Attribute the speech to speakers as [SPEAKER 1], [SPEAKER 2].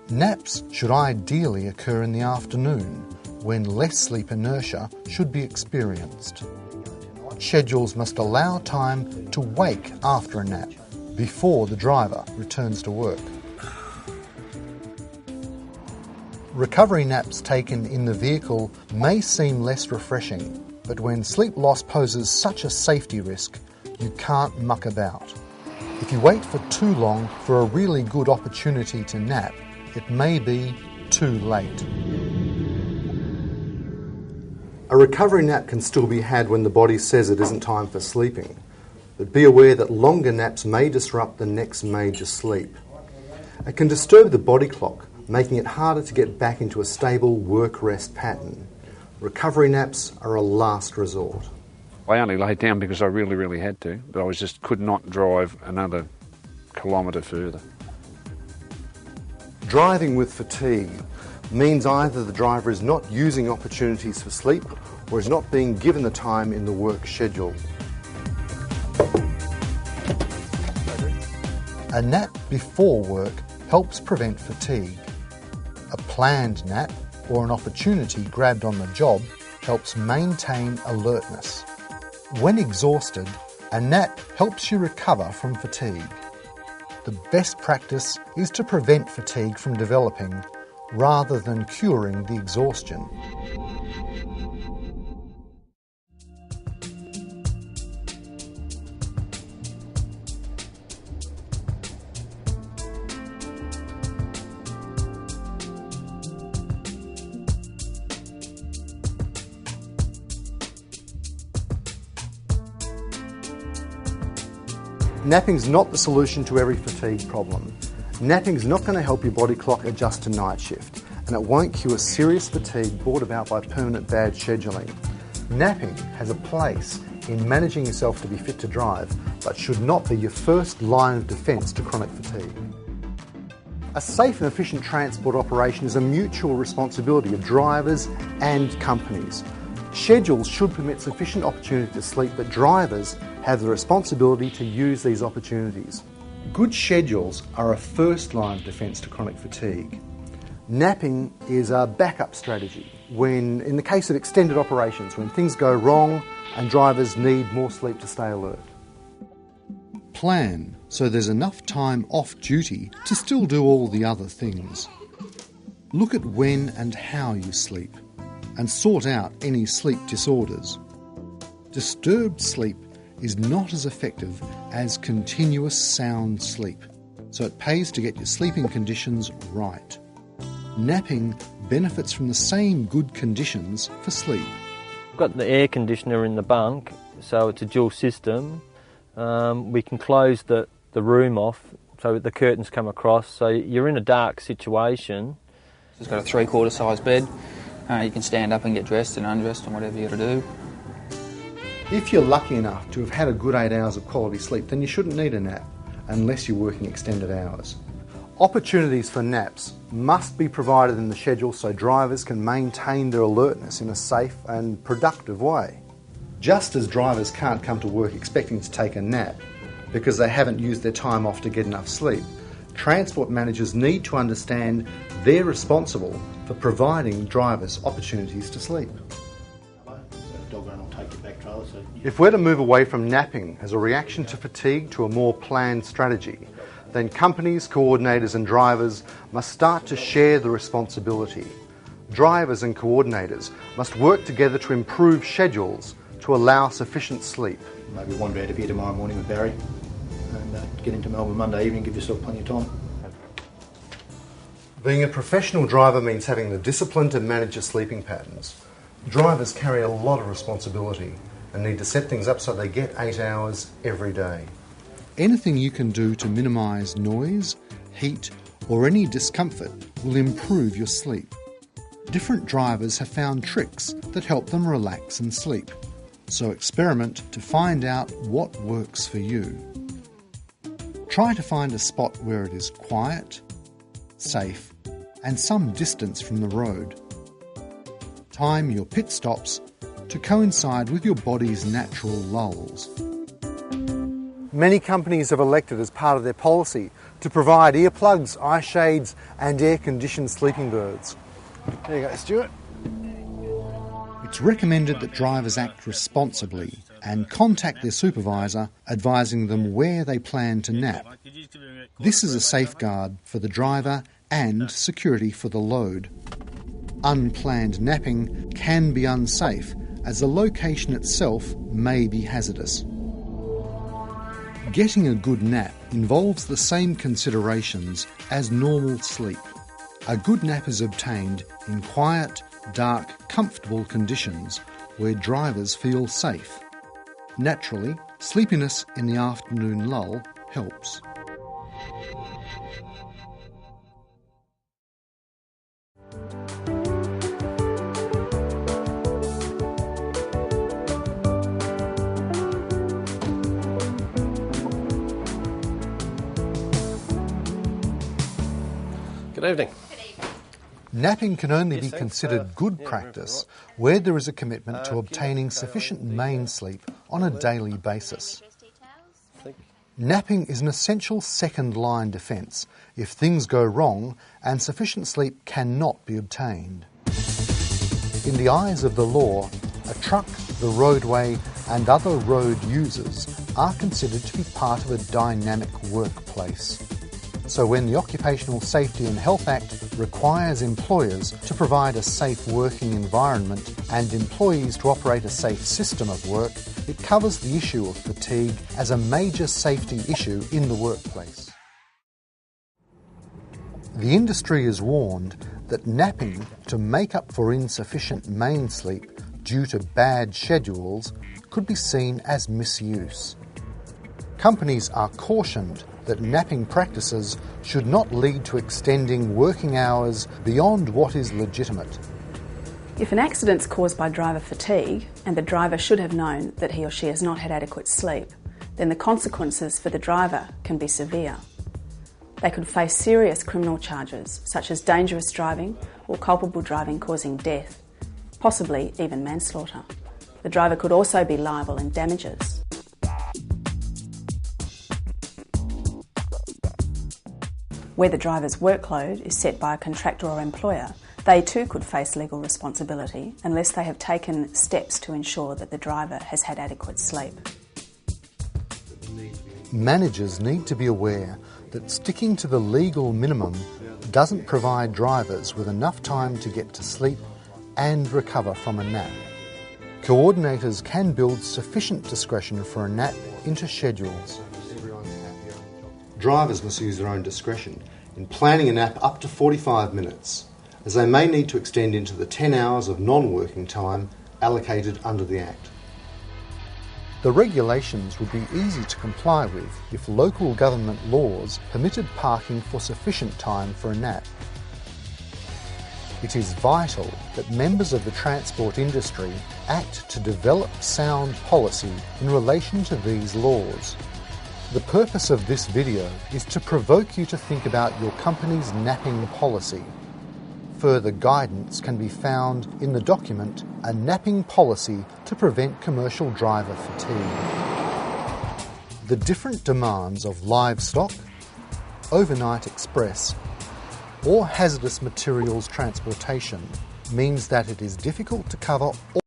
[SPEAKER 1] Naps should ideally occur in the afternoon, when less sleep inertia should be experienced. Schedules must allow time to wake after a nap, before the driver returns to work. Recovery naps taken in the vehicle may seem less refreshing, but when sleep loss poses such a safety risk, you can't muck about. If you wait for too long for a really good opportunity to nap, it may be too late. A recovery nap can still be had when the body says it isn't time for sleeping, but be aware that longer naps may disrupt the next major sleep. It can disturb the body clock, making it harder to get back into a stable work-rest pattern. Recovery naps are a last resort.
[SPEAKER 2] I only laid down because I really had to, but I could not drive another kilometre further.
[SPEAKER 1] Driving with fatigue means either the driver is not using opportunities for sleep or is not being given the time in the work schedule. A nap before work helps prevent fatigue. A planned nap or an opportunity grabbed on the job helps maintain alertness. When exhausted, a nap helps you recover from fatigue. The best practice is to prevent fatigue from developing rather than curing the exhaustion. Napping's not the solution to every fatigue problem. Napping's not going to help your body clock adjust to night shift, and it won't cure serious fatigue brought about by permanent bad scheduling. Napping has a place in managing yourself to be fit to drive, but should not be your first line of defence to chronic fatigue. A safe and efficient transport operation is a mutual responsibility of drivers and companies. Schedules should permit sufficient opportunity to sleep, but drivers have the responsibility to use these opportunities. Good schedules are a first line of defence to chronic fatigue. Napping is a backup strategy when, in the case of extended operations, when things go wrong and drivers need more sleep to stay alert. Plan so there's enough time off duty to still do all the other things. Look at when and how you sleep and sort out any sleep disorders. Disturbed sleep is not as effective as continuous sound sleep, so it pays to get your sleeping conditions right. Napping benefits from the same good conditions for sleep.
[SPEAKER 3] We've got the air conditioner in the bunk, so it's a dual system. We can close the room off so the curtains come across, so you're in a dark situation.
[SPEAKER 4] It's got a 3/4 size bed. You can stand up and get dressed and undressed and whatever you got to do.
[SPEAKER 1] If you're lucky enough to have had a good 8 hours of quality sleep, then you shouldn't need a nap unless you're working extended hours. Opportunities for naps must be provided in the schedule so drivers can maintain their alertness in a safe and productive way. Just as drivers can't come to work expecting to take a nap because they haven't used their time off to get enough sleep, transport managers need to understand they're responsible for providing drivers opportunities to sleep. If we're to move away from napping as a reaction to fatigue to a more planned strategy, then companies, coordinators and drivers must start to share the responsibility. Drivers and coordinators must work together to improve schedules to allow sufficient sleep.
[SPEAKER 5] Maybe wander out of here tomorrow morning with Barry and get into Melbourne Monday evening, give yourself plenty of time.
[SPEAKER 1] Being a professional driver means having the discipline to manage your sleeping patterns. Drivers carry a lot of responsibility and need to set things up so they get 8 hours every day. Anything you can do to minimise noise, heat or any discomfort will improve your sleep. Different drivers have found tricks that help them relax and sleep, so experiment to find out what works for you. Try to find a spot where it is quiet, safe and some distance from the road. Time your pit stops to coincide with your body's natural lulls. Many companies have elected as part of their policy to provide earplugs, eye shades and air-conditioned sleeping berths. There you go, Stuart. It's recommended that drivers act responsibly and contact their supervisor advising them where they plan to nap. This is a safeguard for the driver and security for the load. Unplanned napping can be unsafe as the location itself may be hazardous. Getting a good nap involves the same considerations as normal sleep. A good nap is obtained in quiet, dark, comfortable conditions where drivers feel safe. Naturally, sleepiness in the afternoon lull helps.
[SPEAKER 6] Good evening.
[SPEAKER 1] Napping can only be considered good practice where there is a commitment to obtaining sufficient main sleep on a daily basis. Napping is an essential second-line defence if things go wrong and sufficient sleep cannot be obtained. In the eyes of the law, a truck, the roadway and other road users are considered to be part of a dynamic workplace. So when the Occupational Safety and Health Act requires employers to provide a safe working environment and employees to operate a safe system of work, it covers the issue of fatigue as a major safety issue in the workplace. The industry is warned that napping to make up for insufficient main sleep due to bad schedules could be seen as misuse. Companies are cautioned that napping practices should not lead to extending working hours beyond what is legitimate.
[SPEAKER 7] If an accident is caused by driver fatigue and the driver should have known that he or she has not had adequate sleep, then the consequences for the driver can be severe. They could face serious criminal charges such as dangerous driving or culpable driving causing death, possibly even manslaughter. The driver could also be liable in damages. Where the driver's workload is set by a contractor or employer, they too could face legal responsibility unless they have taken steps to ensure that the driver has had adequate sleep.
[SPEAKER 1] Managers need to be aware that sticking to the legal minimum doesn't provide drivers with enough time to get to sleep and recover from a nap. Coordinators can build sufficient discretion for a nap into schedules. Drivers must use their own discretion in planning a nap up to 45 minutes, as they may need to extend into the 10 hours of non-working time allocated under the Act. The regulations would be easy to comply with if local government laws permitted parking for sufficient time for a nap. It is vital that members of the transport industry act to develop sound policy in relation to these laws. The purpose of this video is to provoke you to think about your company's napping policy. Further guidance can be found in the document A Napping Policy to Prevent Commercial Driver Fatigue. The different demands of livestock, overnight express, or hazardous materials transportation means that it is difficult to cover all